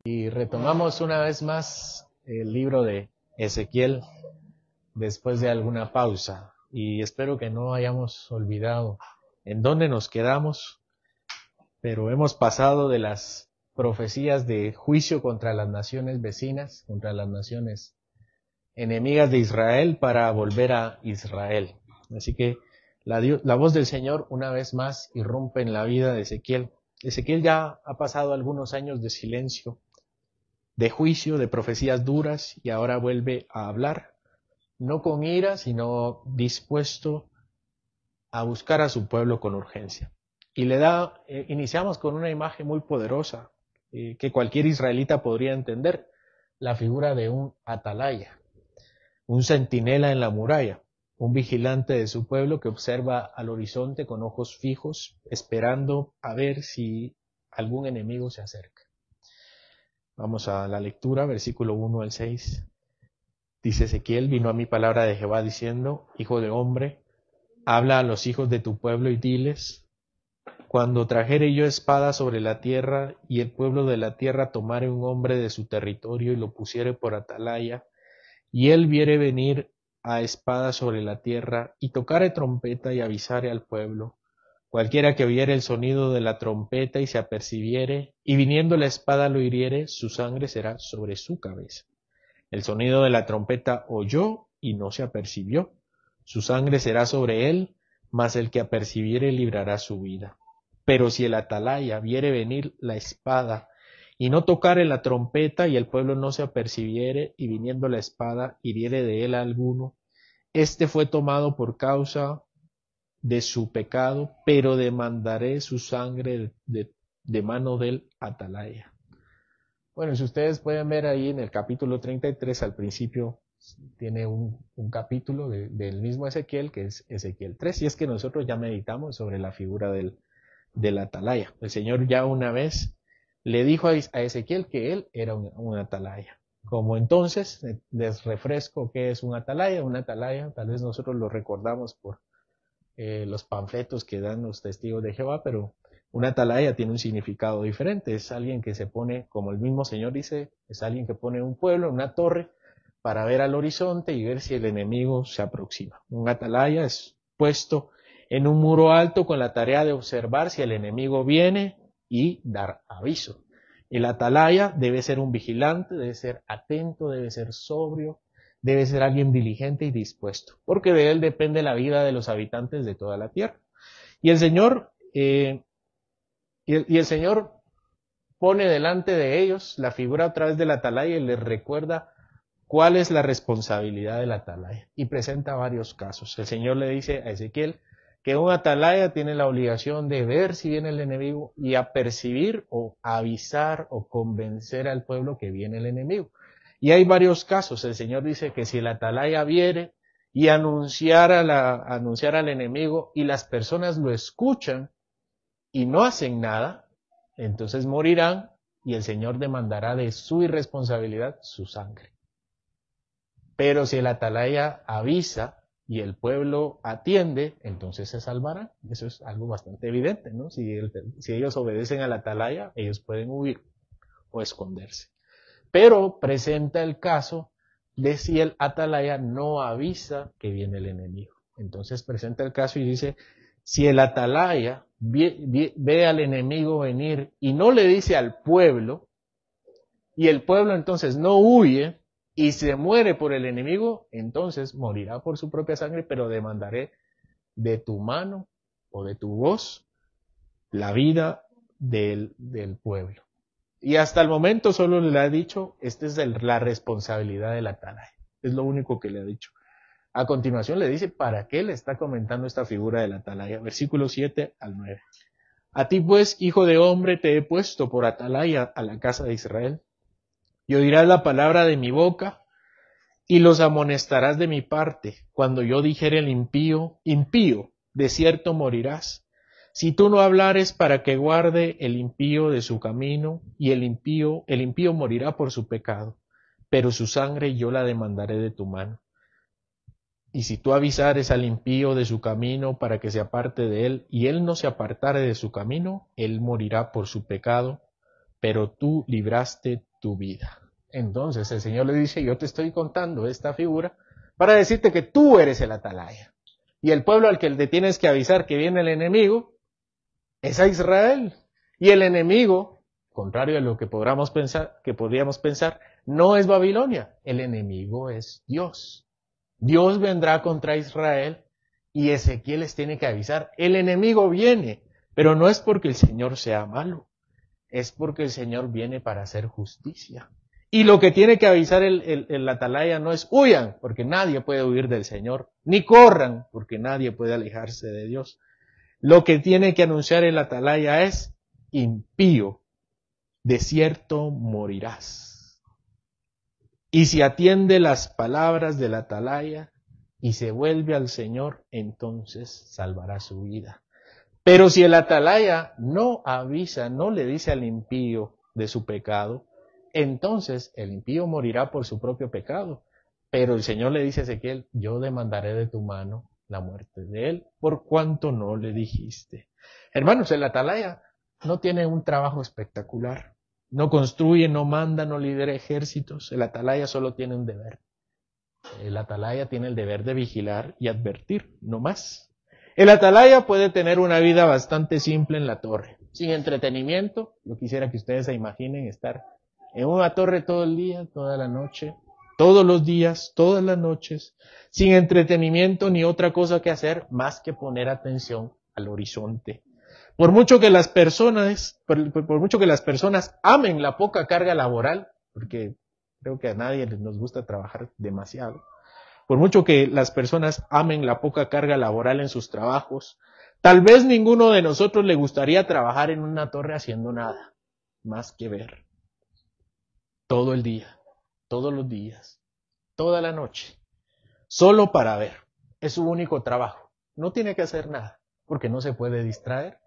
Y retomamos una vez más el libro de Ezequiel después de alguna pausa. Y espero que no hayamos olvidado en dónde nos quedamos, pero hemos pasado de las profecías de juicio contra las naciones vecinas, contra las naciones enemigas de Israel, para volver a Israel. Así que la voz del Señor una vez más irrumpe en la vida de Ezequiel. Ezequiel ya ha pasado algunos años de silencio, de juicio, de profecías duras, y ahora vuelve a hablar, no con ira, sino dispuesto a buscar a su pueblo con urgencia. Y iniciamos con una imagen muy poderosa que cualquier israelita podría entender, la figura de un atalaya, un centinela en la muralla, un vigilante de su pueblo que observa al horizonte con ojos fijos, esperando a ver si algún enemigo se acerca. Vamos a la lectura, versículo 1 al 6. Dice Ezequiel: vino a mí palabra de Jehová diciendo: Hijo de hombre, habla a los hijos de tu pueblo y diles: cuando trajere yo espada sobre la tierra, y el pueblo de la tierra tomare un hombre de su territorio y lo pusiere por atalaya, y él viere venir a espada sobre la tierra, y tocare trompeta y avisare al pueblo, cualquiera que oyere el sonido de la trompeta y se apercibiere, y viniendo la espada lo hiriere, su sangre será sobre su cabeza. El sonido de la trompeta oyó y no se apercibió, su sangre será sobre él, mas el que apercibiere librará su vida. Pero si el atalaya viere venir la espada y no tocare la trompeta, y el pueblo no se apercibiere, y viniendo la espada hiriere de él a alguno, este fue tomado por causa de su pecado, pero demandaré su sangre de mano del atalaya. Bueno, si ustedes pueden ver ahí en el capítulo 33, al principio tiene un capítulo del mismo Ezequiel, que es Ezequiel 3, y es que nosotros ya meditamos sobre la figura del atalaya. El Señor ya una vez le dijo a Ezequiel que él era un atalaya. Como entonces, les refresco qué es un atalaya. Un atalaya, tal vez nosotros lo recordamos por los panfletos que dan los testigos de Jehová, pero un atalaya tiene un significado diferente. Es alguien que se pone, como el mismo Señor dice, es alguien que pone un pueblo, una torre, para ver al horizonte y ver si el enemigo se aproxima. Un atalaya es puesto en un muro alto con la tarea de observar si el enemigo viene y dar aviso. El atalaya debe ser un vigilante, debe ser atento, debe ser sobrio, debe ser alguien diligente y dispuesto, porque de él depende la vida de los habitantes de toda la tierra. Y el Señor, el Señor pone delante de ellos la figura a través del atalaya y les recuerda cuál es la responsabilidad del atalaya, y presenta varios casos. El Señor le dice a Ezequiel que un atalaya tiene la obligación de ver si viene el enemigo y apercibir o avisar o convencer al pueblo que viene el enemigo. Y hay varios casos. El Señor dice que si el atalaya viere y anunciar al enemigo y las personas lo escuchan y no hacen nada, entonces morirán y el Señor demandará de su irresponsabilidad su sangre. Pero si el atalaya avisa y el pueblo atiende, entonces se salvarán. Eso es algo bastante evidente, ¿no? Si ellos obedecen al atalaya, ellos pueden huir o esconderse. Pero presenta el caso de si el atalaya no avisa que viene el enemigo. Entonces presenta el caso y dice: si el atalaya ve al enemigo venir y no le dice al pueblo, y el pueblo entonces no huye y se muere por el enemigo, entonces morirá por su propia sangre, pero demandaré de tu mano o de tu voz la vida del pueblo. Y hasta el momento solo le ha dicho: esta es la responsabilidad del atalaya. Es lo único que le ha dicho. A continuación le dice para qué le está comentando esta figura del atalaya. Versículo 7 al 9. A ti pues, hijo de hombre, te he puesto por atalaya a la casa de Israel. Y oirás la palabra de mi boca, y los amonestarás de mi parte. Cuando yo dijere al impío, impío, de cierto morirás. Si tú no hablares para que guarde el impío de su camino, y el impío morirá por su pecado, pero su sangre yo la demandaré de tu mano. Y si tú avisares al impío de su camino para que se aparte de él, y él no se apartare de su camino, él morirá por su pecado, pero tú libraste tu vida. Entonces el Señor le dice, yo te estoy contando esta figura para decirte que tú eres el atalaya. Y el pueblo al que le tienes que avisar que viene el enemigo es a Israel. Y el enemigo, contrario a lo que podríamos pensar, no es Babilonia. El enemigo es Dios. Dios vendrá contra Israel y Ezequiel les tiene que avisar. El enemigo viene, pero no es porque el Señor sea malo. Es porque el Señor viene para hacer justicia. Y lo que tiene que avisar el atalaya no es huyan, porque nadie puede huir del Señor, ni corran, porque nadie puede alejarse de Dios. Lo que tiene que anunciar el atalaya es impío, de cierto morirás. Y si atiende las palabras del atalaya y se vuelve al Señor, entonces salvará su vida. Pero si el atalaya no avisa, no le dice al impío de su pecado, entonces el impío morirá por su propio pecado. Pero el Señor le dice a Ezequiel, yo demandaré de tu mano la muerte de él, por cuanto no le dijiste. Hermanos, el atalaya no tiene un trabajo espectacular. No construye, no manda, no lidera ejércitos. El atalaya solo tiene un deber. El atalaya tiene el deber de vigilar y advertir, no más. El atalaya puede tener una vida bastante simple en la torre, sin entretenimiento. Yo quisiera que ustedes se imaginen estar en una torre todo el día, toda la noche, todos los días, todas las noches, sin entretenimiento ni otra cosa que hacer más que poner atención al horizonte. Por mucho que las personas amen la poca carga laboral, porque creo que a nadie nos gusta trabajar demasiado, por mucho que las personas amen la poca carga laboral en sus trabajos, tal vez ninguno de nosotros le gustaría trabajar en una torre haciendo nada, más que ver. Todo el día, todos los días, toda la noche, solo para ver. Es su único trabajo. No tiene que hacer nada, porque no se puede distraer.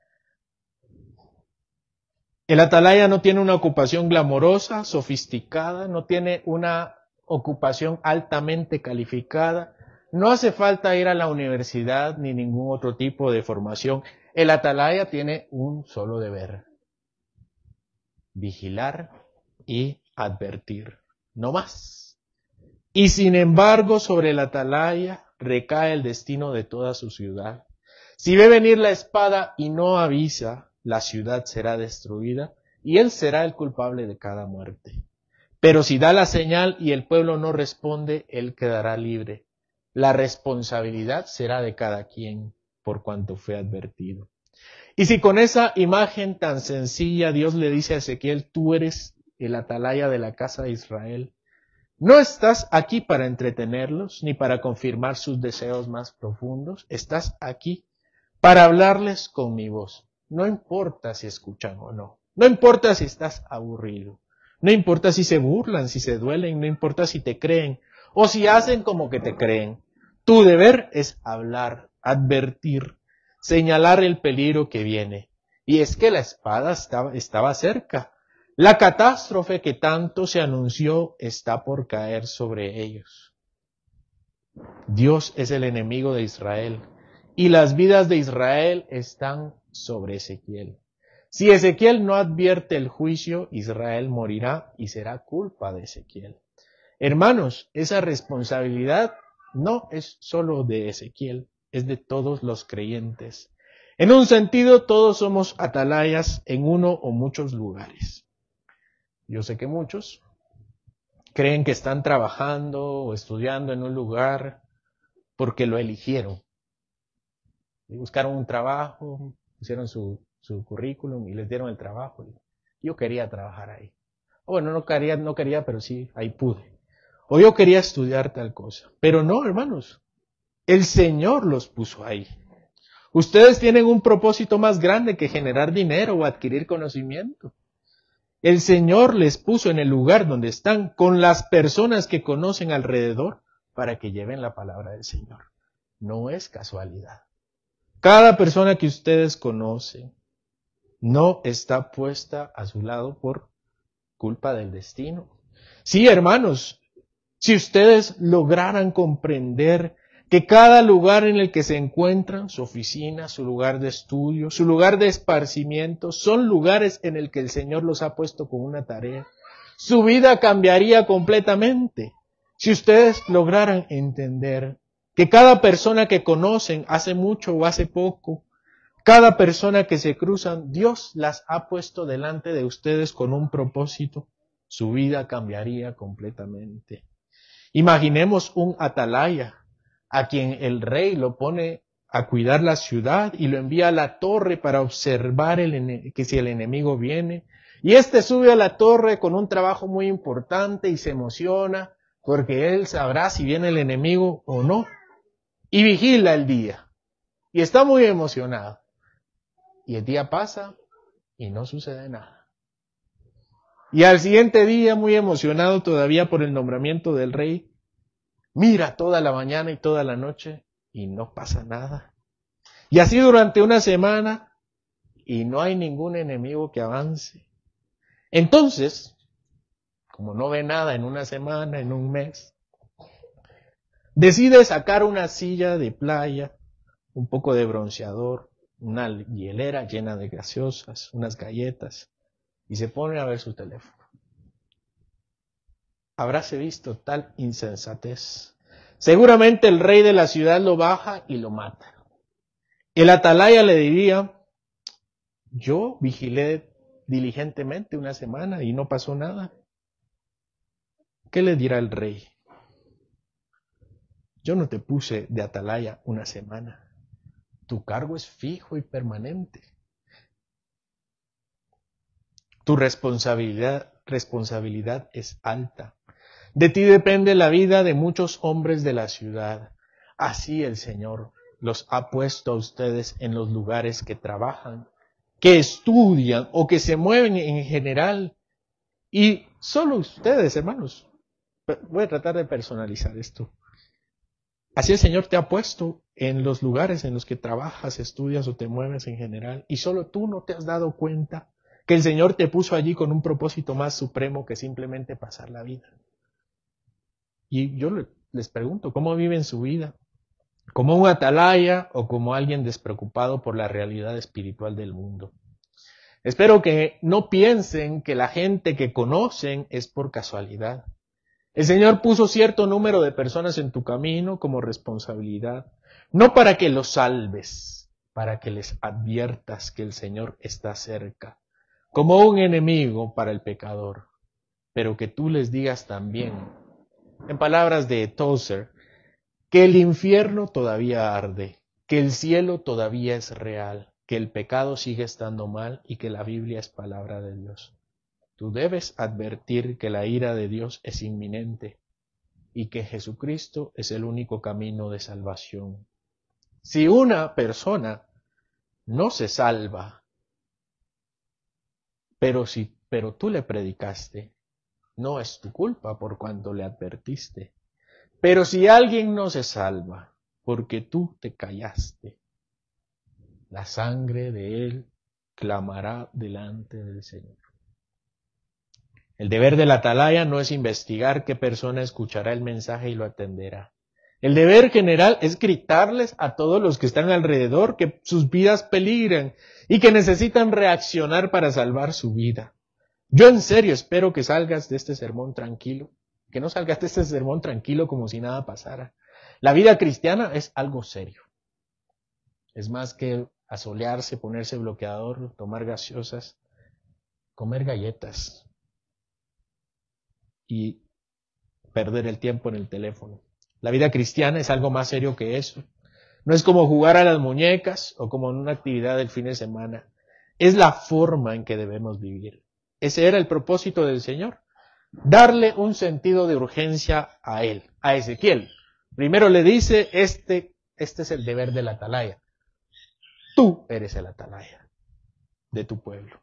El atalaya no tiene una ocupación glamorosa, sofisticada, no tiene una ocupación altamente calificada. No hace falta ir a la universidad ni ningún otro tipo de formación. El atalaya tiene un solo deber: vigilar y advertir, no más. Y sin embargo, sobre el atalaya recae el destino de toda su ciudad. Si ve venir la espada y no avisa, la ciudad será destruida y él será el culpable de cada muerte. Pero si da la señal y el pueblo no responde, él quedará libre. La responsabilidad será de cada quien por cuanto fue advertido. Y si con esa imagen tan sencilla Dios le dice a Ezequiel, tú eres el atalaya de la casa de Israel, no estás aquí para entretenerlos ni para confirmar sus deseos más profundos, estás aquí para hablarles con mi voz. No importa si escuchan o no, no importa si estás aburrido, no importa si se burlan, si se duelen, no importa si te creen o si hacen como que te creen. Tu deber es hablar, advertir, señalar el peligro que viene. Y es que la espada estaba cerca. La catástrofe que tanto se anunció está por caer sobre ellos. Dios es el enemigo de Israel y las vidas de Israel están sobre Ezequiel. Si Ezequiel no advierte el juicio, Israel morirá y será culpa de Ezequiel. Hermanos, esa responsabilidad no es solo de Ezequiel, es de todos los creyentes. En un sentido, todos somos atalayas en uno o muchos lugares. Yo sé que muchos creen que están trabajando o estudiando en un lugar porque lo eligieron. Y buscaron un trabajo, pusieron su currículum y les dieron el trabajo. Yo quería trabajar ahí. O bueno, no quería, pero sí, ahí pude. O yo quería estudiar tal cosa. Pero no, hermanos, el Señor los puso ahí. Ustedes tienen un propósito más grande que generar dinero o adquirir conocimiento. El Señor les puso en el lugar donde están con las personas que conocen alrededor para que lleven la palabra del Señor. No es casualidad. Cada persona que ustedes conocen no está puesta a su lado por culpa del destino. Sí, hermanos, si ustedes lograran comprender que cada lugar en el que se encuentran, su oficina, su lugar de estudio, su lugar de esparcimiento, son lugares en el que el Señor los ha puesto con una tarea. Su vida cambiaría completamente si ustedes lograran entender que cada persona que conocen hace mucho o hace poco, cada persona que se cruzan, Dios las ha puesto delante de ustedes con un propósito. Su vida cambiaría completamente. Imaginemos un atalaya a quien el rey lo pone a cuidar la ciudad y lo envía a la torre para observar que si el enemigo viene. Y éste sube a la torre con un trabajo muy importante y se emociona porque él sabrá si viene el enemigo o no. Y vigila el día. Y está muy emocionado. Y el día pasa y no sucede nada. Y al siguiente día, muy emocionado todavía por el nombramiento del rey, mira toda la mañana y toda la noche y no pasa nada. Y así durante una semana y no hay ningún enemigo que avance. Entonces, como no ve nada en una semana, en un mes, decide sacar una silla de playa, un poco de bronceador, una hielera llena de gaseosas, unas galletas, y se pone a ver su teléfono. Habráse visto tal insensatez. Seguramente el rey de la ciudad lo baja y lo mata. El atalaya le diría, yo vigilé diligentemente una semana y no pasó nada. ¿Qué le dirá el rey? Yo no te puse de atalaya una semana. Tu cargo es fijo y permanente. Tu responsabilidad es alta. De ti depende la vida de muchos hombres de la ciudad. Así el Señor los ha puesto a ustedes en los lugares que trabajan, que estudian o que se mueven en general. Y solo ustedes, hermanos, voy a tratar de personalizar esto. Así el Señor te ha puesto en los lugares en los que trabajas, estudias o te mueves en general. Y solo tú no te has dado cuenta que el Señor te puso allí con un propósito más supremo que simplemente pasar la vida. Y yo les pregunto, ¿cómo viven su vida? ¿Como un atalaya o como alguien despreocupado por la realidad espiritual del mundo? Espero que no piensen que la gente que conocen es por casualidad. El Señor puso cierto número de personas en tu camino como responsabilidad, no para que los salves, para que les adviertas que el Señor está cerca, como un enemigo para el pecador, pero que tú les digas también, en palabras de Tozer, que el infierno todavía arde, que el cielo todavía es real, que el pecado sigue estando mal y que la Biblia es palabra de Dios. Tú debes advertir que la ira de Dios es inminente y que Jesucristo es el único camino de salvación. Si una persona no se salva, pero tú le predicaste, no es tu culpa por cuanto le advertiste. Pero si alguien no se salva, porque tú te callaste, la sangre de él clamará delante del Señor. El deber del atalaya no es investigar qué persona escuchará el mensaje y lo atenderá. El deber general es gritarles a todos los que están alrededor que sus vidas peligran y que necesitan reaccionar para salvar su vida. Yo en serio espero que salgas de este sermón tranquilo, que no salgas de este sermón tranquilo como si nada pasara. La vida cristiana es algo serio. Es más que asolearse, ponerse bloqueador, tomar gaseosas, comer galletas y perder el tiempo en el teléfono. La vida cristiana es algo más serio que eso. No es como jugar a las muñecas o como en una actividad del fin de semana. Es la forma en que debemos vivir. Ese era el propósito del Señor. Darle un sentido de urgencia a él, a Ezequiel. Primero le dice, este es el deber del atalaya. Tú eres el atalaya de tu pueblo.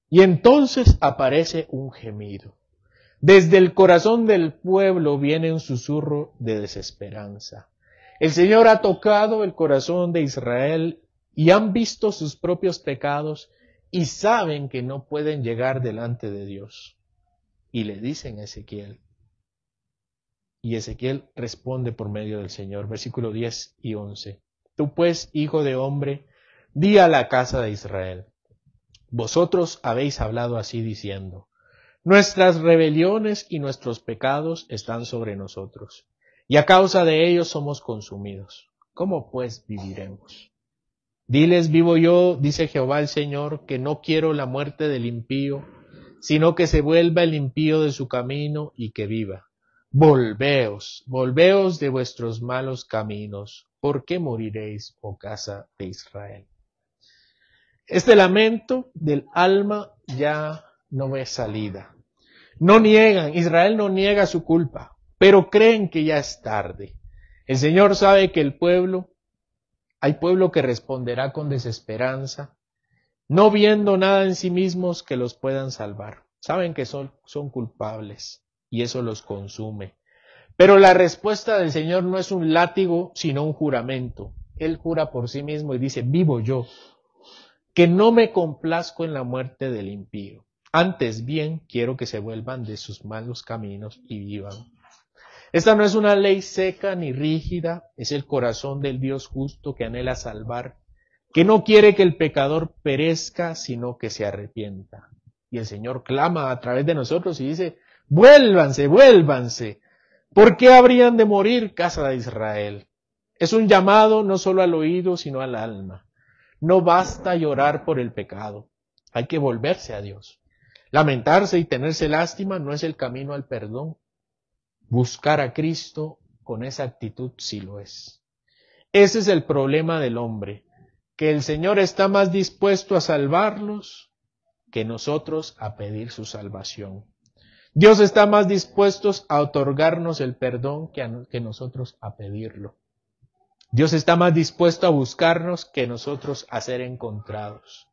Y entonces aparece un gemido. Desde el corazón del pueblo viene un susurro de desesperanza. El Señor ha tocado el corazón de Israel y han visto sus propios pecados y saben que no pueden llegar delante de Dios. Y le dicen a Ezequiel, Y Ezequiel responde por medio del Señor, versículo 10 y 11. Tú pues, hijo de hombre, di a la casa de Israel, vosotros habéis hablado así diciendo, nuestras rebeliones y nuestros pecados están sobre nosotros, y a causa de ellos somos consumidos. ¿Cómo pues viviremos? Diles, vivo yo, dice Jehová el Señor, que no quiero la muerte del impío, sino que se vuelva el impío de su camino y que viva. Volveos, volveos de vuestros malos caminos. ¿Por qué moriréis, oh casa de Israel? Este lamento del alma ya no ve salida. No niegan, Israel no niega su culpa, pero creen que ya es tarde. El Señor sabe que hay pueblo que responderá con desesperanza, no viendo nada en sí mismos que los puedan salvar. Saben que son culpables y eso los consume. Pero la respuesta del Señor no es un látigo, sino un juramento. Él jura por sí mismo y dice, vivo yo, que no me complazco en la muerte del impío. Antes bien, quiero que se vuelvan de sus malos caminos y vivan. Esta no es una ley seca ni rígida, es el corazón del Dios justo que anhela salvar, que no quiere que el pecador perezca, sino que se arrepienta. Y el Señor clama a través de nosotros y dice, vuélvanse, vuélvanse. ¿Por qué habrían de morir, casa de Israel? Es un llamado no solo al oído, sino al alma. No basta llorar por el pecado, hay que volverse a Dios. Lamentarse y tenerse lástima no es el camino al perdón. Buscar a Cristo con esa actitud sí lo es. Ese es el problema del hombre, que el Señor está más dispuesto a salvarlos que nosotros a pedir su salvación. Dios está más dispuesto a otorgarnos el perdón que nosotros a pedirlo. Dios está más dispuesto a buscarnos que nosotros a ser encontrados.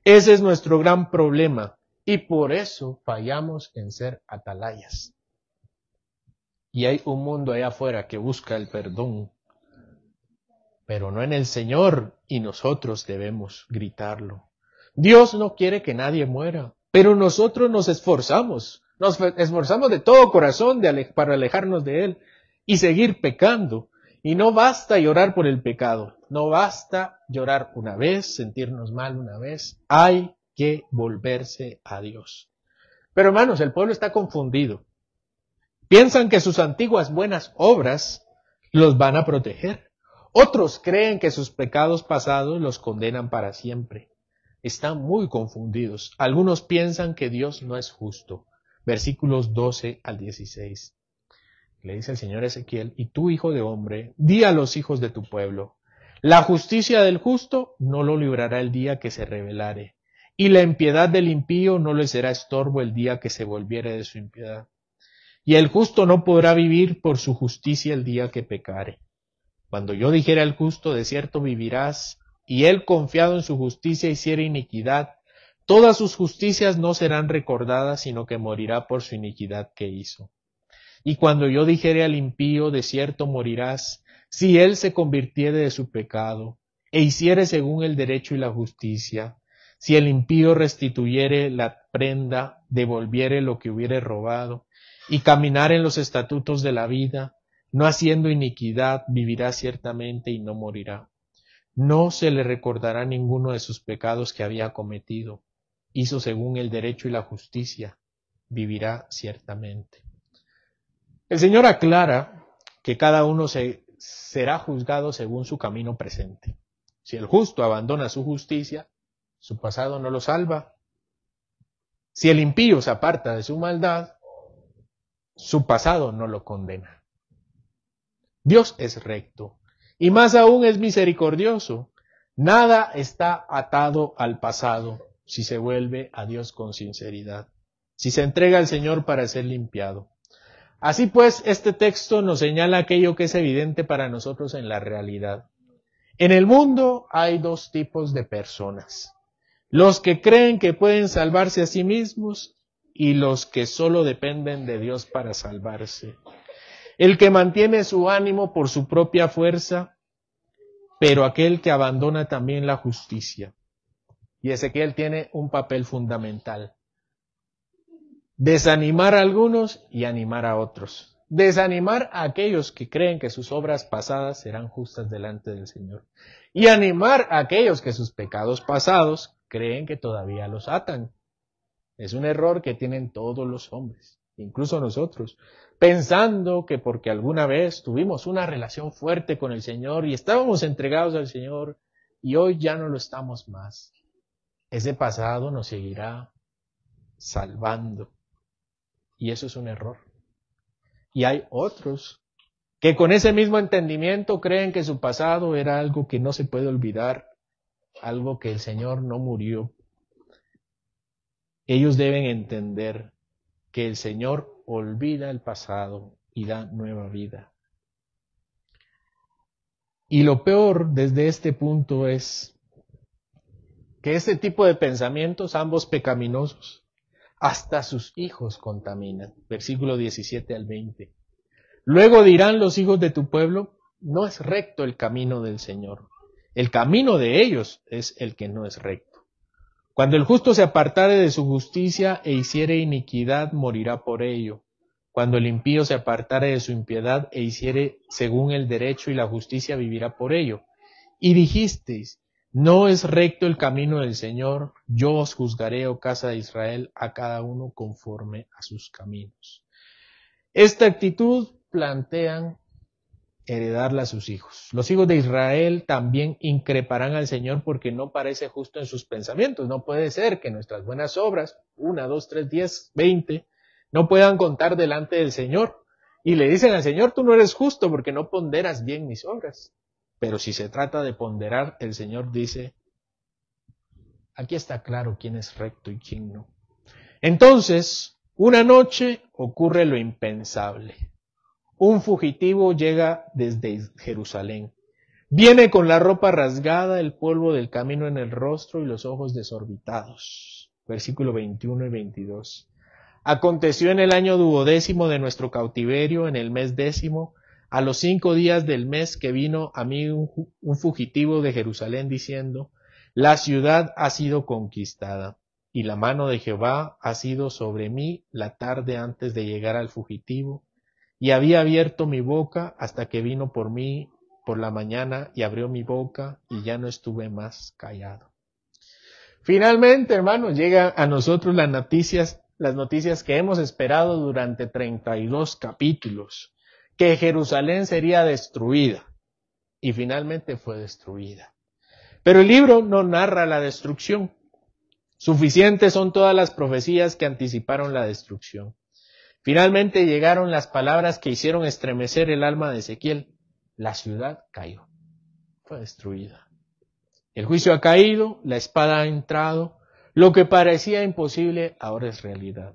Ese es nuestro gran problema y por eso fallamos en ser atalayas. Y hay un mundo allá afuera que busca el perdón, pero no en el Señor, y nosotros debemos gritarlo. Dios no quiere que nadie muera, pero nosotros nos esforzamos de todo corazón para alejarnos de Él y seguir pecando. Y no basta llorar por el pecado, no basta llorar una vez, sentirnos mal una vez, hay que volverse a Dios. Pero hermanos, el pueblo está confundido. Piensan que sus antiguas buenas obras los van a proteger. Otros creen que sus pecados pasados los condenan para siempre. Están muy confundidos. Algunos piensan que Dios no es justo. Versículos 12 al 16. Le dice el Señor a Ezequiel, y tú, hijo de hombre, di a los hijos de tu pueblo, la justicia del justo no lo librará el día que se rebelare, y la impiedad del impío no le será estorbo el día que se volviere de su impiedad. Y el justo no podrá vivir por su justicia el día que pecare. Cuando yo dijera al justo, de cierto vivirás, y él confiado en su justicia hiciera iniquidad, todas sus justicias no serán recordadas, sino que morirá por su iniquidad que hizo. Y cuando yo dijere al impío, de cierto morirás, si él se convirtiere de su pecado, e hiciere según el derecho y la justicia, si el impío restituyere la prenda, devolviere lo que hubiere robado, y caminar en los estatutos de la vida, no haciendo iniquidad, vivirá ciertamente y no morirá. No se le recordará ninguno de sus pecados que había cometido. Hizo según el derecho y la justicia, vivirá ciertamente. El Señor aclara que cada uno será juzgado según su camino presente. Si el justo abandona su justicia, su pasado no lo salva. Si el impío se aparta de su maldad, su pasado no lo condena. Dios es recto y más aún es misericordioso. Nada está atado al pasado si se vuelve a Dios con sinceridad, si se entrega al Señor para ser limpiado. Así pues, este texto nos señala aquello que es evidente para nosotros en la realidad. En el mundo hay dos tipos de personas: los que creen que pueden salvarse a sí mismos y los que solo dependen de Dios para salvarse. El que mantiene su ánimo por su propia fuerza, pero aquel que abandona también la justicia. Y Ezequiel tiene un papel fundamental: desanimar a algunos y animar a otros. desanimar a aquellos que creen que sus obras pasadas serán justas delante del Señor, y animar a aquellos que sus pecados pasados creen que todavía los atan. Es un error que tienen todos los hombres, incluso nosotros, pensando que porque alguna vez tuvimos una relación fuerte con el Señor y estábamos entregados al Señor y hoy ya no lo estamos más, ese pasado nos seguirá salvando. Y eso es un error. Y hay otros que con ese mismo entendimiento creen que su pasado era algo que no se puede olvidar, algo que el Señor no murió. Ellos deben entender que el Señor olvida el pasado y da nueva vida. Y lo peor desde este punto es que este tipo de pensamientos, ambos pecaminosos, hasta sus hijos contaminan. Versículo 17 al 20. Luego dirán los hijos de tu pueblo, no es recto el camino del Señor. El camino de ellos es el que no es recto. Cuando el justo se apartare de su justicia e hiciere iniquidad, morirá por ello. Cuando el impío se apartare de su impiedad e hiciere según el derecho y la justicia, vivirá por ello. Y dijisteis, no es recto el camino del Señor, yo os juzgaré, oh casa de Israel, a cada uno conforme a sus caminos. Esta actitud plantean heredarla a sus hijos. Los hijos de Israel también increparán al Señor porque no parece justo en sus pensamientos. No puede ser que nuestras buenas obras, 1, 2, 3, 10, 20, no puedan contar delante del Señor. Y le dicen al Señor, tú no eres justo porque no ponderas bien mis obras. Pero si se trata de ponderar, el Señor dice, aquí está claro quién es recto y quién no. Entonces, una noche ocurre lo impensable. Un fugitivo llega desde Jerusalén. Viene con la ropa rasgada, el polvo del camino en el rostro y los ojos desorbitados. Versículo 21 y 22. Aconteció en el año 12º de nuestro cautiverio, en el mes 10º, a los 5 días del mes, que vino a mí un fugitivo de Jerusalén diciendo, la ciudad ha sido conquistada, y la mano de Jehová ha sido sobre mí la tarde antes de llegar al fugitivo, y había abierto mi boca hasta que vino por mí por la mañana y abrió mi boca y ya no estuve más callado. Finalmente, hermanos, llegan a nosotros las noticias que hemos esperado durante 32 capítulos, que Jerusalén sería destruida, y finalmente fue destruida. Pero el libro no narra la destrucción. Suficientes son todas las profecías que anticiparon la destrucción. Finalmente llegaron las palabras que hicieron estremecer el alma de Ezequiel. La ciudad cayó, fue destruida. El juicio ha caído, la espada ha entrado, lo que parecía imposible ahora es realidad.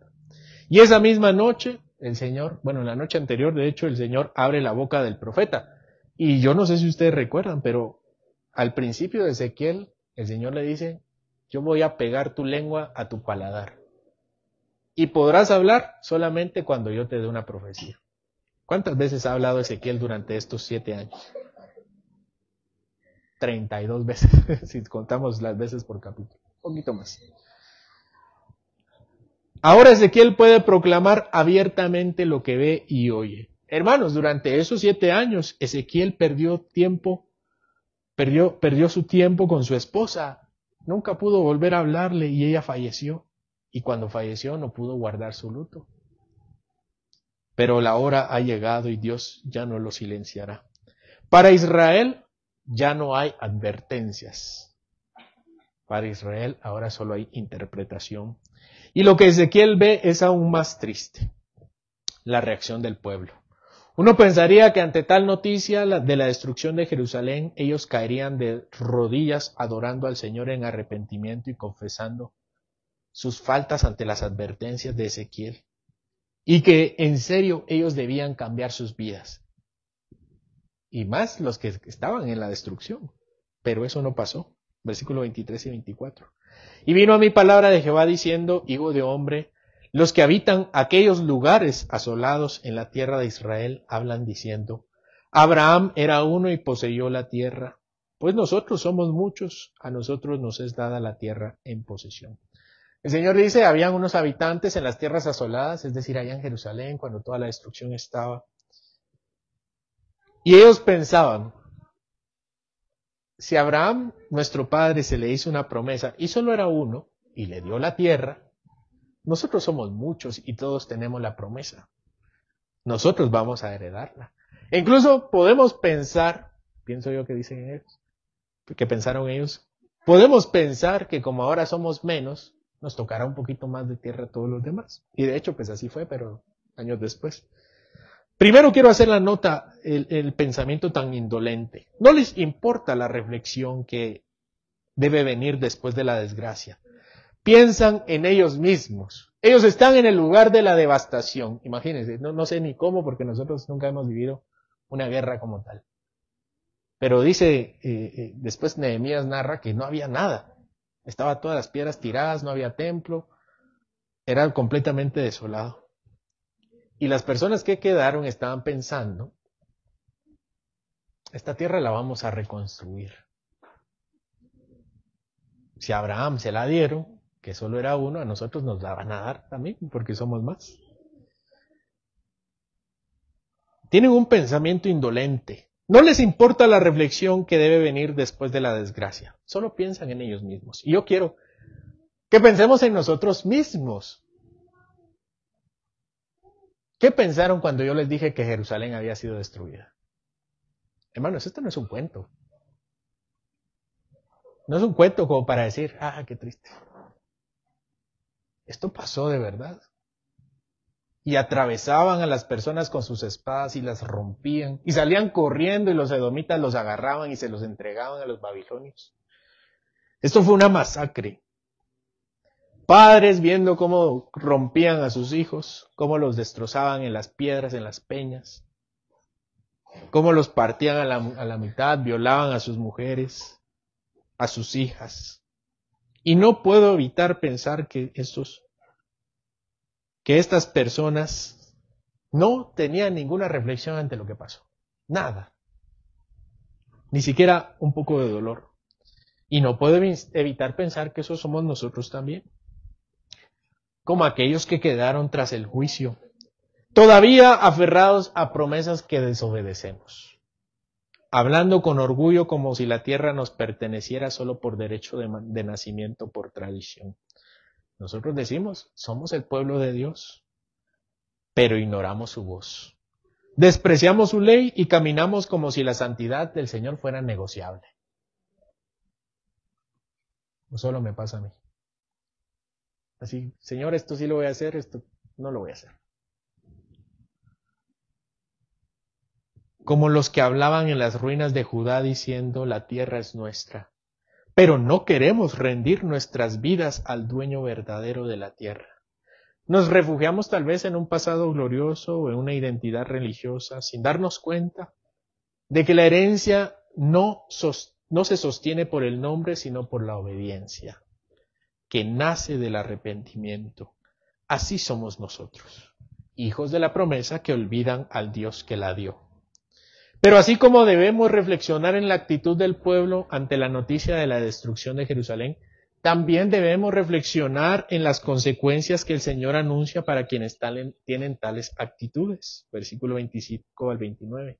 Y esa misma noche, el Señor, en la noche anterior, de hecho, el Señor abre la boca del profeta. Y yo no sé si ustedes recuerdan, pero al principio de Ezequiel, el Señor le dice, yo voy a pegar tu lengua a tu paladar. Y podrás hablar solamente cuando yo te dé una profecía. ¿Cuántas veces ha hablado Ezequiel durante estos 7 años? 32 veces, si contamos las veces por capítulo. Un poquito más. Ahora Ezequiel puede proclamar abiertamente lo que ve y oye. Hermanos, durante esos 7 años, Ezequiel perdió su tiempo con su esposa. Nunca pudo volver a hablarle y ella falleció. Y cuando falleció no pudo guardar su luto. Pero la hora ha llegado y Dios ya no lo silenciará. Para Israel ya no hay advertencias. Para Israel ahora solo hay interpretación. Y lo que Ezequiel ve es aún más triste. La reacción del pueblo. Uno pensaría que ante tal noticia de la destrucción de Jerusalén, ellos caerían de rodillas adorando al Señor en arrepentimiento y confesando sus faltas ante las advertencias de Ezequiel. Y que en serio ellos debían cambiar sus vidas. Y más los que estaban en la destrucción. Pero eso no pasó. Versículo 23 y 24. Y vino a mí palabra de Jehová diciendo, hijo de hombre, los que habitan aquellos lugares asolados en la tierra de Israel hablan diciendo, Abraham era uno y poseyó la tierra, pues nosotros somos muchos, a nosotros nos es dada la tierra en posesión. El Señor dice, habían unos habitantes en las tierras asoladas, es decir, allá en Jerusalén, cuando toda la destrucción estaba. Y ellos pensaban, si a Abraham, nuestro padre, se le hizo una promesa, y solo era uno, y le dio la tierra, nosotros somos muchos y todos tenemos la promesa. Nosotros vamos a heredarla. E incluso podemos pensar, pienso yo que dicen ellos, que pensaron ellos, podemos pensar que como ahora somos menos, nos tocará un poquito más de tierra a todos los demás. Y de hecho, pues así fue, pero años después. Primero quiero hacer la nota, el pensamiento tan indolente. No les importa la reflexión que debe venir después de la desgracia. Piensan en ellos mismos. Ellos están en el lugar de la devastación. Imagínense, no sé ni cómo, porque nosotros nunca hemos vivido una guerra como tal. Pero dice, después Nehemías narra que no había nada. Estaban todas las piedras tiradas, no había templo. Era completamente desolado. Y las personas que quedaron estaban pensando, esta tierra la vamos a reconstruir. Si a Abraham se la dieron, que solo era uno, a nosotros nos la van a dar también, porque somos más. Tienen un pensamiento indolente. No les importa la reflexión que debe venir después de la desgracia. Solo piensan en ellos mismos. Y yo quiero que pensemos en nosotros mismos. ¿Qué pensaron cuando yo les dije que Jerusalén había sido destruida? Hermanos, esto no es un cuento. No es un cuento como para decir, qué triste. Esto pasó de verdad. Y atravesaban a las personas con sus espadas y las rompían. Y salían corriendo y los edomitas los agarraban y se los entregaban a los babilonios. Esto fue una masacre. Padres viendo cómo rompían a sus hijos, cómo los destrozaban en las piedras, en las peñas, cómo los partían a la mitad, violaban a sus mujeres, a sus hijas. Y no puedo evitar pensar que estas personas no tenían ninguna reflexión ante lo que pasó. Nada. Ni siquiera un poco de dolor. Y no puedo evitar pensar que eso somos nosotros también. Como aquellos que quedaron tras el juicio, todavía aferrados a promesas que desobedecemos. Hablando con orgullo como si la tierra nos perteneciera solo por derecho de nacimiento, por tradición. Nosotros decimos, somos el pueblo de Dios, pero ignoramos su voz. Despreciamos su ley y caminamos como si la santidad del Señor fuera negociable. No solo me pasa a mí. Así, Señor, esto sí lo voy a hacer, esto no lo voy a hacer. Como los que hablaban en las ruinas de Judá diciendo, la tierra es nuestra. Pero no queremos rendir nuestras vidas al dueño verdadero de la tierra. Nos refugiamos tal vez en un pasado glorioso o en una identidad religiosa sin darnos cuenta de que la herencia no se sostiene por el nombre sino por la obediencia, que nace del arrepentimiento. Así somos nosotros, hijos de la promesa que olvidan al Dios que la dio. Pero así como debemos reflexionar en la actitud del pueblo ante la noticia de la destrucción de Jerusalén, también debemos reflexionar en las consecuencias que el Señor anuncia para quienes tienen tales actitudes. Versículo 25 al 29.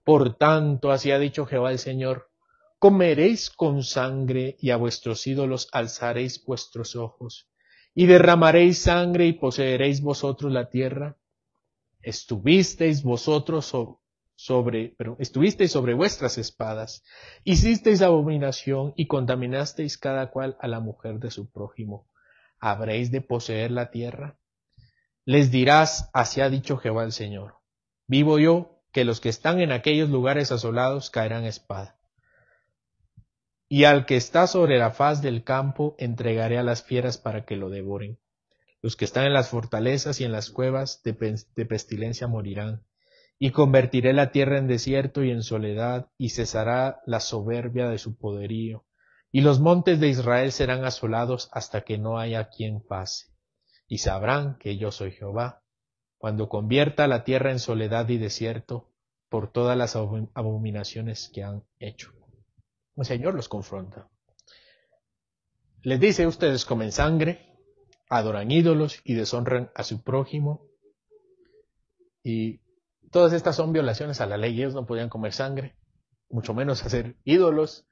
Por tanto, así ha dicho Jehová el Señor, comeréis con sangre y a vuestros ídolos alzaréis vuestros ojos, y derramaréis sangre y poseeréis vosotros la tierra. Estuvisteis sobre vuestras espadas, hicisteis abominación y contaminasteis cada cual a la mujer de su prójimo. ¿Habréis de poseer la tierra? Les dirás, así ha dicho Jehová el Señor. Vivo yo, que los que están en aquellos lugares asolados caerán a espada. Y al que está sobre la faz del campo entregaré a las fieras para que lo devoren. Los que están en las fortalezas y en las cuevas de pestilencia morirán. Y convertiré la tierra en desierto y en soledad, y cesará la soberbia de su poderío. Y los montes de Israel serán asolados hasta que no haya quien pase. Y sabrán que yo soy Jehová, cuando convierta la tierra en soledad y desierto, por todas las abominaciones que han hecho. El Señor los confronta. Les dice, ustedes comen sangre, adoran ídolos y deshonran a su prójimo. Y todas estas son violaciones a la ley. Ellos no podían comer sangre, mucho menos hacer ídolos,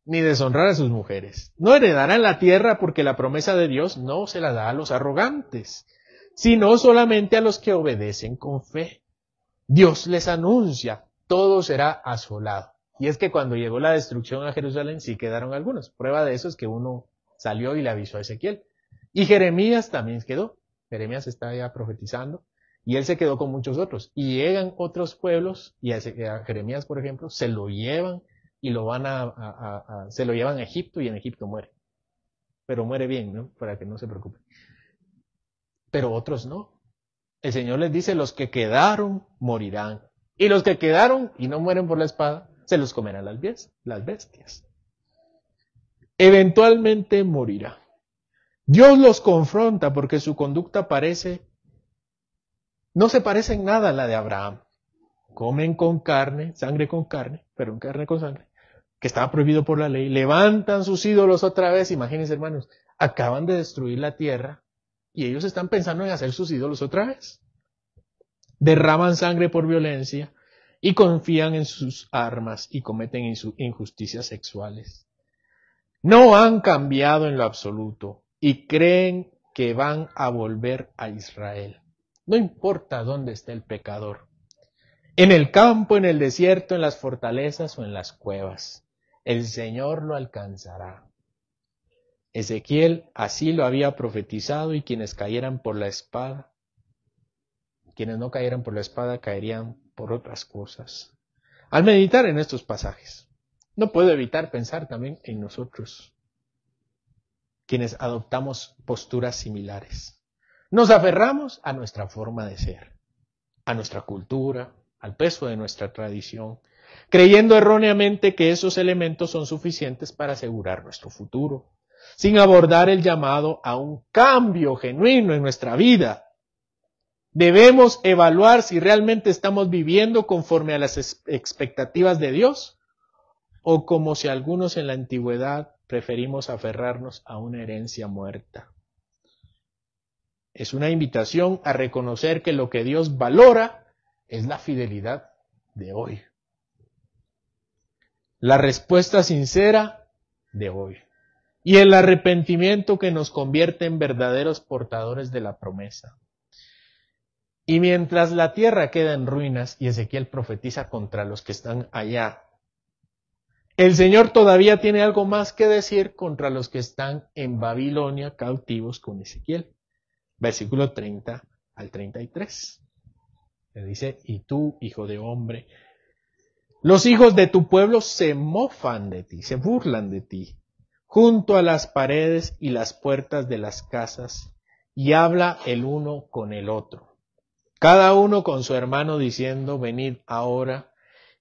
ni deshonrar a sus mujeres. No heredarán la tierra porque la promesa de Dios no se la da a los arrogantes, sino solamente a los que obedecen con fe. Dios les anuncia, todo será asolado. Y es que cuando llegó la destrucción a Jerusalén sí quedaron algunos. Prueba de eso es que uno salió y le avisó a Ezequiel. Y Jeremías también quedó. Jeremías está ya profetizando y él se quedó con muchos otros. Y llegan otros pueblos y a Jeremías, por ejemplo, se lo llevan y lo van se lo llevan a Egipto y en Egipto muere. Pero muere bien, ¿no? Para que no se preocupen. Pero otros no. El Señor les dice, los que quedaron morirán. Y los que quedaron y no mueren por la espada, se los comerán las bestias. Eventualmente morirá. Dios los confronta porque su conducta no se parece en nada a la de Abraham. Comen con carne, sangre con carne, pero carne con sangre, que estaba prohibido por la ley. Levantan sus ídolos otra vez. Imagínense, hermanos, acaban de destruir la tierra y ellos están pensando en hacer sus ídolos otra vez. Derraman sangre por violencia y confían en sus armas y cometen injusticias sexuales. No han cambiado en lo absoluto y creen que van a volver a Israel. No importa dónde esté el pecador. En el campo, en el desierto, en las fortalezas o en las cuevas. El Señor lo alcanzará. Ezequiel así lo había profetizado y quienes cayeran por la espada, quienes no cayeran por la espada caerían por otras cosas. Al meditar en estos pasajes, no puedo evitar pensar también en nosotros, quienes adoptamos posturas similares. Nos aferramos a nuestra forma de ser, a nuestra cultura, al peso de nuestra tradición, creyendo erróneamente que esos elementos son suficientes para asegurar nuestro futuro, sin abordar el llamado a un cambio genuino en nuestra vida. Debemos evaluar si realmente estamos viviendo conforme a las expectativas de Dios o como si algunos en la antigüedad preferimos aferrarnos a una herencia muerta. Es una invitación a reconocer que lo que Dios valora es la fidelidad de hoy. La respuesta sincera de hoy. Y el arrepentimiento que nos convierte en verdaderos portadores de la promesa. Y mientras la tierra queda en ruinas y Ezequiel profetiza contra los que están allá, el Señor todavía tiene algo más que decir contra los que están en Babilonia cautivos con Ezequiel. Versículo 30 al 33. Le dice, y tú, hijo de hombre, los hijos de tu pueblo se mofan de ti, se burlan de ti, junto a las paredes y las puertas de las casas, y habla el uno con el otro. Cada uno con su hermano diciendo, venid ahora,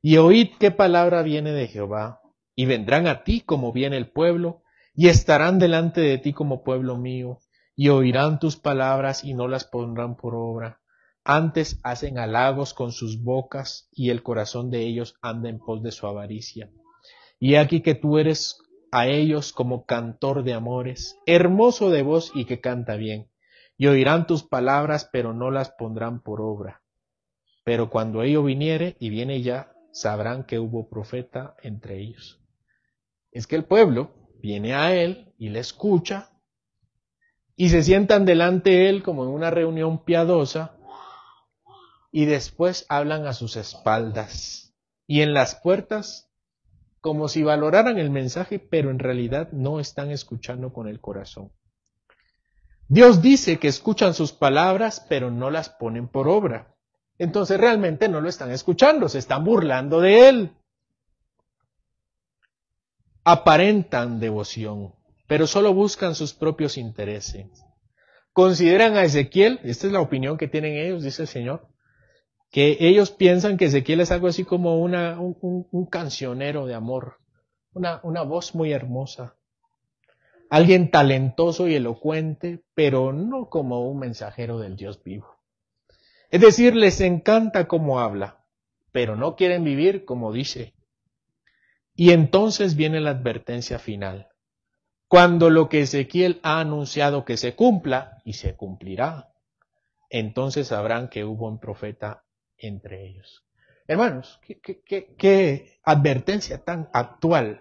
y oíd qué palabra viene de Jehová, y vendrán a ti como viene el pueblo, y estarán delante de ti como pueblo mío, y oirán tus palabras y no las pondrán por obra. Antes hacen halagos con sus bocas, y el corazón de ellos anda en pos de su avaricia. Y aquí que tú eres a ellos como cantor de amores, hermoso de voz y que canta bien. Y oirán tus palabras, pero no las pondrán por obra. Pero cuando ello viniere, y viene ya, sabrán que hubo profeta entre ellos. Es que el pueblo viene a él y le escucha, y se sientan delante de él como en una reunión piadosa, y después hablan a sus espaldas, y en las puertas, como si valoraran el mensaje, pero en realidad no están escuchando con el corazón. Dios dice que escuchan sus palabras, pero no las ponen por obra. Entonces realmente no lo están escuchando, se están burlando de él. Aparentan devoción, pero solo buscan sus propios intereses. Consideran a Ezequiel, esta es la opinión que tienen ellos, dice el Señor, que ellos piensan que Ezequiel es algo así como un cancionero de amor, una voz muy hermosa. Alguien talentoso y elocuente, pero no como un mensajero del Dios vivo. Es decir, les encanta cómo habla, pero no quieren vivir como dice. Y entonces viene la advertencia final. Cuando lo que Ezequiel ha anunciado que se cumpla, y se cumplirá, entonces sabrán que hubo un profeta entre ellos. Hermanos, qué advertencia tan actual.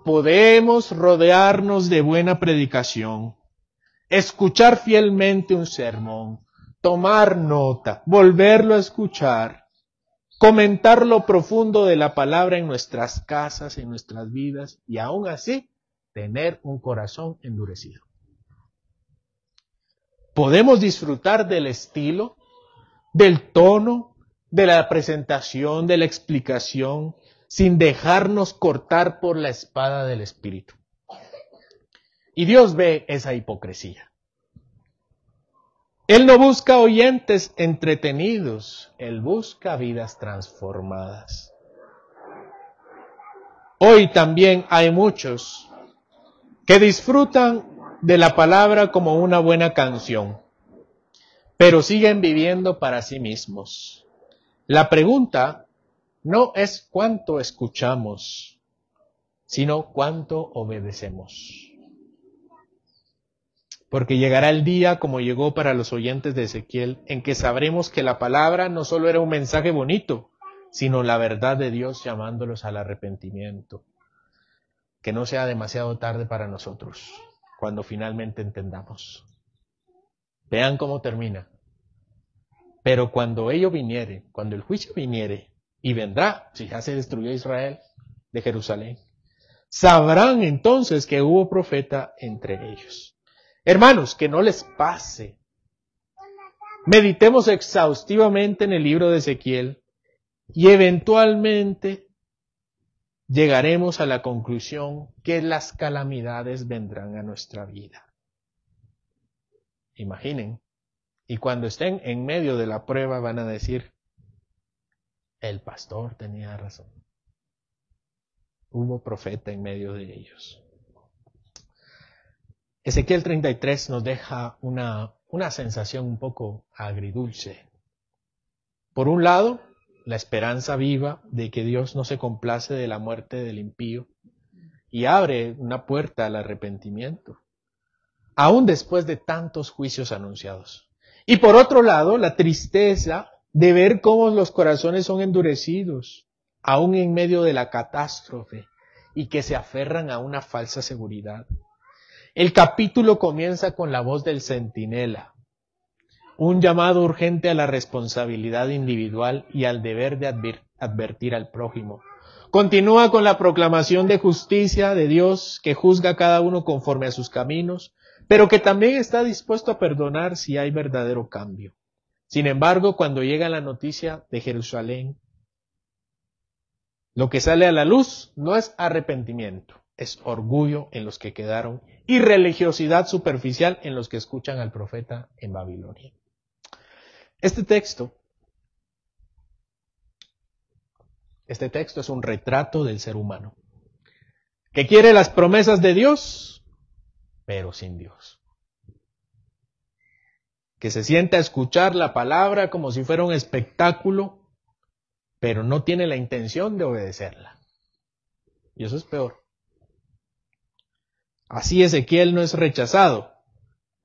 Podemos rodearnos de buena predicación, escuchar fielmente un sermón, tomar nota, volverlo a escuchar, comentar lo profundo de la palabra en nuestras casas, en nuestras vidas, y aún así tener un corazón endurecido. Podemos disfrutar del estilo, del tono, de la presentación, de la explicación, sin dejarnos cortar por la espada del Espíritu. Y Dios ve esa hipocresía. Él no busca oyentes entretenidos, Él busca vidas transformadas. Hoy también hay muchos que disfrutan de la palabra como una buena canción, pero siguen viviendo para sí mismos. La pregunta no es cuánto escuchamos, sino cuánto obedecemos. Porque llegará el día, como llegó para los oyentes de Ezequiel, en que sabremos que la palabra no solo era un mensaje bonito, sino la verdad de Dios llamándolos al arrepentimiento. Que no sea demasiado tarde para nosotros, cuando finalmente entendamos. Vean cómo termina. Pero cuando ello viniere, cuando el juicio viniere, y vendrá, si ya se destruyó Israel de Jerusalén, sabrán entonces que hubo profeta entre ellos. Hermanos, que no les pase. Meditemos exhaustivamente en el libro de Ezequiel y eventualmente llegaremos a la conclusión que las calamidades vendrán a nuestra vida. Imaginen, y cuando estén en medio de la prueba van a decir, el pastor tenía razón. Hubo profeta en medio de ellos. Ezequiel 33 nos deja una sensación un poco agridulce. Por un lado, la esperanza viva de que Dios no se complace de la muerte del impío y abre una puerta al arrepentimiento, aún después de tantos juicios anunciados. Y por otro lado, la tristeza de ver cómo los corazones son endurecidos, aún en medio de la catástrofe, y que se aferran a una falsa seguridad. El capítulo comienza con la voz del centinela, un llamado urgente a la responsabilidad individual y al deber de advertir al prójimo. Continúa con la proclamación de justicia de Dios que juzga a cada uno conforme a sus caminos, pero que también está dispuesto a perdonar si hay verdadero cambio. Sin embargo, cuando llega la noticia de Jerusalén, lo que sale a la luz no es arrepentimiento, es orgullo en los que quedaron y religiosidad superficial en los que escuchan al profeta en Babilonia. Este texto es un retrato del ser humano, que quiere las promesas de Dios, pero sin Dios. Que se sienta a escuchar la palabra como si fuera un espectáculo, pero no tiene la intención de obedecerla. Y eso es peor. Así Ezequiel no es rechazado.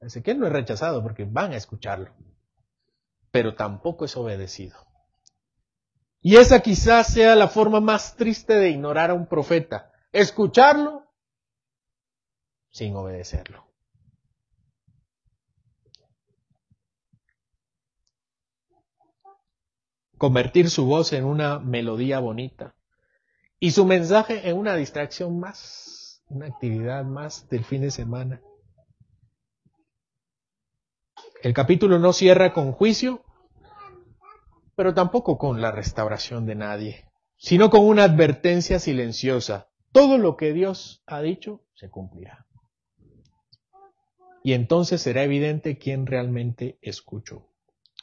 Ezequiel no es rechazado porque van a escucharlo, pero tampoco es obedecido. Y esa quizás sea la forma más triste de ignorar a un profeta, escucharlo sin obedecerlo. Convertir su voz en una melodía bonita y su mensaje en una distracción más, una actividad más del fin de semana. El capítulo no cierra con juicio, pero tampoco con la restauración de nadie, sino con una advertencia silenciosa. Todo lo que Dios ha dicho se cumplirá. Y entonces será evidente quién realmente escuchó.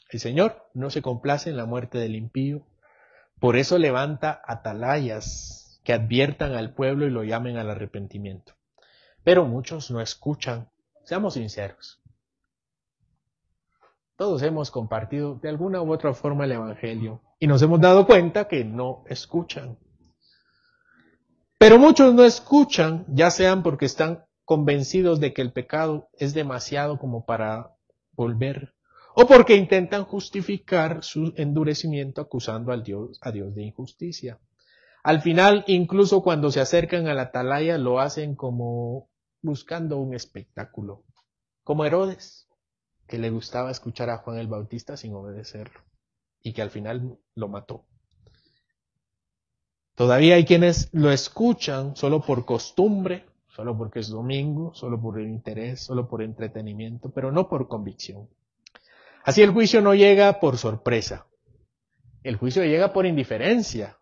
El Señor no se complace en la muerte del impío, por eso levanta atalayas que adviertan al pueblo y lo llamen al arrepentimiento. Pero muchos no escuchan, seamos sinceros. Todos hemos compartido de alguna u otra forma el Evangelio y nos hemos dado cuenta que no escuchan. Pero muchos no escuchan, ya sean porque están convencidos de que el pecado es demasiado como para volver, o porque intentan justificar su endurecimiento acusando a Dios de injusticia. Al final, incluso cuando se acercan a la atalaya, lo hacen como buscando un espectáculo, como Herodes, que le gustaba escuchar a Juan el Bautista sin obedecerlo, y que al final lo mató. Todavía hay quienes lo escuchan solo por costumbre, solo porque es domingo, solo por interés, solo por entretenimiento, pero no por convicción. Así el juicio no llega por sorpresa, el juicio llega por indiferencia.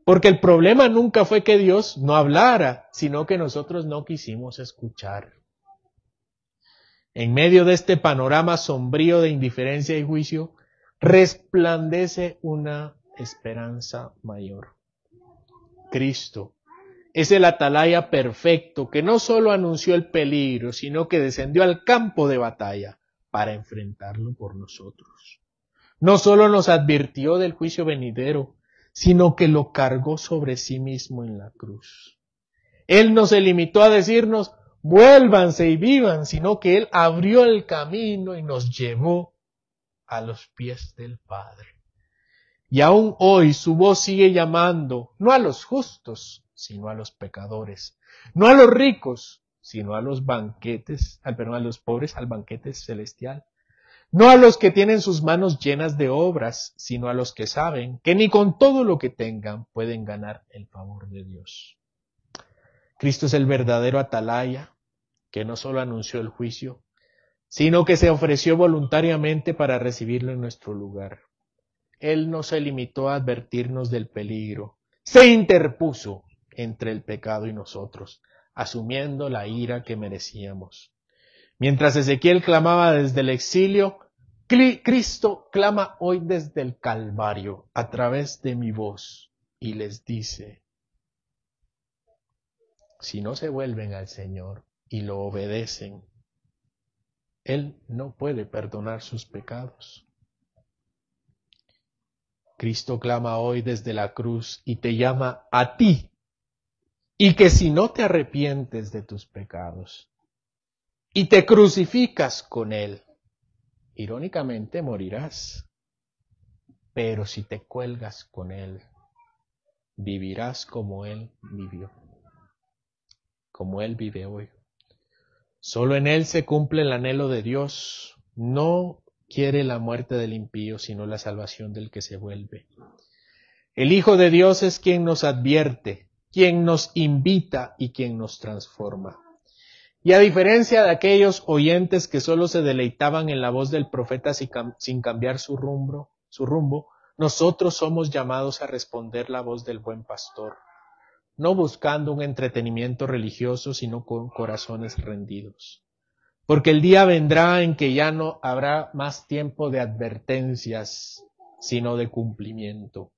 Porque el problema nunca fue que Dios no hablara, sino que nosotros no quisimos escuchar. En medio de este panorama sombrío de indiferencia y juicio, resplandece una esperanza mayor. Cristo es el atalaya perfecto que no solo anunció el peligro, sino que descendió al campo de batalla para enfrentarlo por nosotros. No solo nos advirtió del juicio venidero, sino que lo cargó sobre sí mismo en la cruz. Él no se limitó a decirnos, vuélvanse y vivan, sino que Él abrió el camino y nos llevó a los pies del Padre. Y aún hoy su voz sigue llamando, no a los justos, sino a los pecadores, no a los ricos, sino a los a los pobres al banquete celestial. No a los que tienen sus manos llenas de obras, sino a los que saben que ni con todo lo que tengan pueden ganar el favor de Dios. Cristo es el verdadero atalaya, que no solo anunció el juicio, sino que se ofreció voluntariamente para recibirlo en nuestro lugar. Él no se limitó a advertirnos del peligro, se interpuso entre el pecado y nosotros, asumiendo la ira que merecíamos. Mientras Ezequiel clamaba desde el exilio, Cristo clama hoy desde el Calvario a través de mi voz y les dice, si no se vuelven al Señor y lo obedecen, Él no puede perdonar sus pecados. Cristo clama hoy desde la cruz y te llama a ti, y que si no te arrepientes de tus pecados y te crucificas con Él, irónicamente morirás, pero si te cuelgas con Él, vivirás como Él vivió, como Él vive hoy. Solo en Él se cumple el anhelo de Dios. No quiere la muerte del impío, sino la salvación del que se vuelve. El Hijo de Dios es quien nos advierte, quien nos invita y quien nos transforma. Y a diferencia de aquellos oyentes que solo se deleitaban en la voz del profeta sin cambiar su rumbo, nosotros somos llamados a responder la voz del buen pastor, no buscando un entretenimiento religioso, sino con corazones rendidos. Porque el día vendrá en que ya no habrá más tiempo de advertencias, sino de cumplimiento.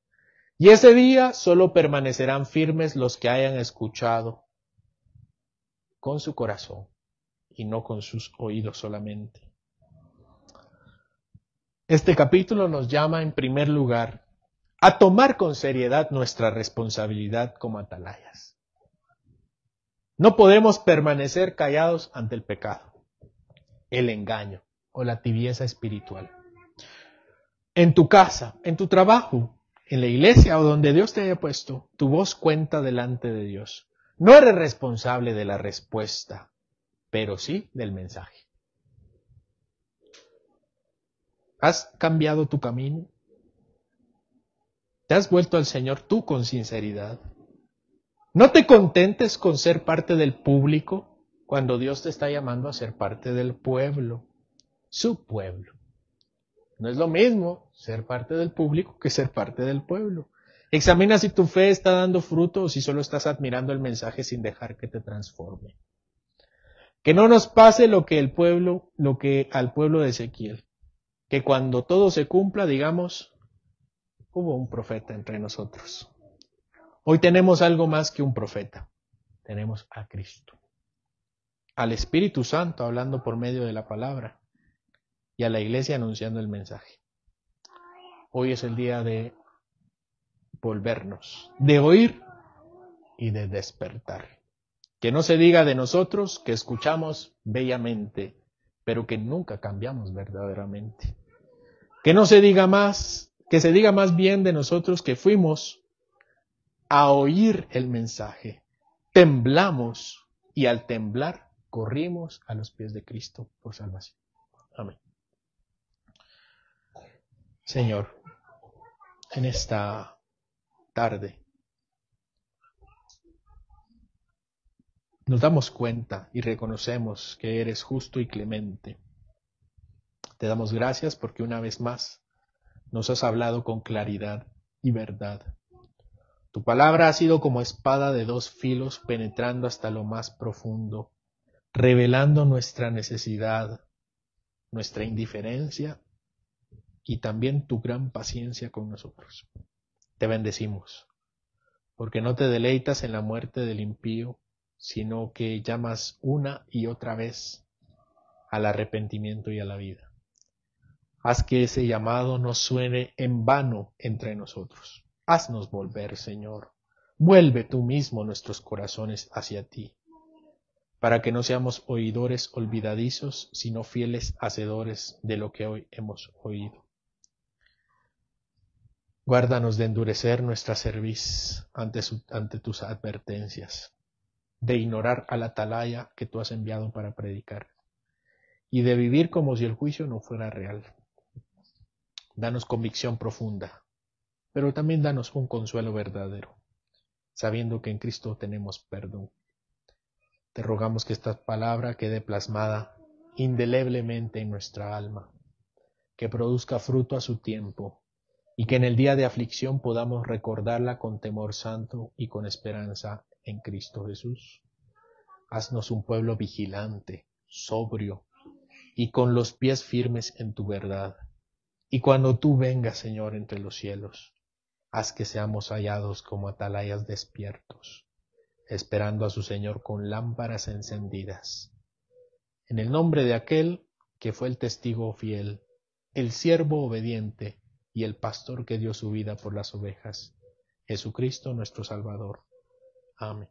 Y ese día solo permanecerán firmes los que hayan escuchado con su corazón y no con sus oídos solamente. Este capítulo nos llama en primer lugar a tomar con seriedad nuestra responsabilidad como atalayas. No podemos permanecer callados ante el pecado, el engaño o la tibieza espiritual. En tu casa, en tu trabajo, en la iglesia o donde Dios te haya puesto, tu voz cuenta delante de Dios. No eres responsable de la respuesta, pero sí del mensaje. ¿Has cambiado tu camino? ¿Te has vuelto al Señor tú con sinceridad? No te contentes con ser parte del público cuando Dios te está llamando a ser parte del pueblo, su pueblo. No es lo mismo ser parte del público que ser parte del pueblo. Examina si tu fe está dando fruto o si solo estás admirando el mensaje sin dejar que te transforme. Que no nos pase lo que al pueblo de Ezequiel. Que cuando todo se cumpla, digamos, hubo un profeta entre nosotros. Hoy tenemos algo más que un profeta. Tenemos a Cristo. Al Espíritu Santo hablando por medio de la palabra. Y a la iglesia anunciando el mensaje. Hoy es el día de volvernos, de oír y de despertar. Que no se diga de nosotros que escuchamos bellamente, pero que nunca cambiamos verdaderamente. Que no se diga más, que se diga más bien de nosotros que fuimos a oír el mensaje, temblamos y al temblar corrimos a los pies de Cristo por salvación. Amén. Señor, en esta tarde nos damos cuenta y reconocemos que eres justo y clemente. Te damos gracias porque una vez más nos has hablado con claridad y verdad. Tu palabra ha sido como espada de dos filos penetrando hasta lo más profundo, revelando nuestra necesidad, nuestra indiferencia y también tu gran paciencia con nosotros. Te bendecimos, porque no te deleitas en la muerte del impío, sino que llamas una y otra vez al arrepentimiento y a la vida. Haz que ese llamado no suene en vano entre nosotros. Haznos volver, Señor. Vuelve tú mismo nuestros corazones hacia ti, para que no seamos oidores olvidadizos, sino fieles hacedores de lo que hoy hemos oído. Guárdanos de endurecer nuestra cerviz ante tus advertencias, de ignorar a la atalaya que tú has enviado para predicar, y de vivir como si el juicio no fuera real. Danos convicción profunda, pero también danos un consuelo verdadero, sabiendo que en Cristo tenemos perdón. Te rogamos que esta palabra quede plasmada indeleblemente en nuestra alma, que produzca fruto a su tiempo, y que en el día de aflicción podamos recordarla con temor santo y con esperanza en Cristo Jesús. Haznos un pueblo vigilante, sobrio, y con los pies firmes en tu verdad. Y cuando tú vengas, Señor, entre los cielos, haz que seamos hallados como atalayas despiertos, esperando a su Señor con lámparas encendidas. En el nombre de aquel que fue el testigo fiel, el siervo obediente y el pastor que dio su vida por las ovejas, Jesucristo nuestro Salvador. Amén.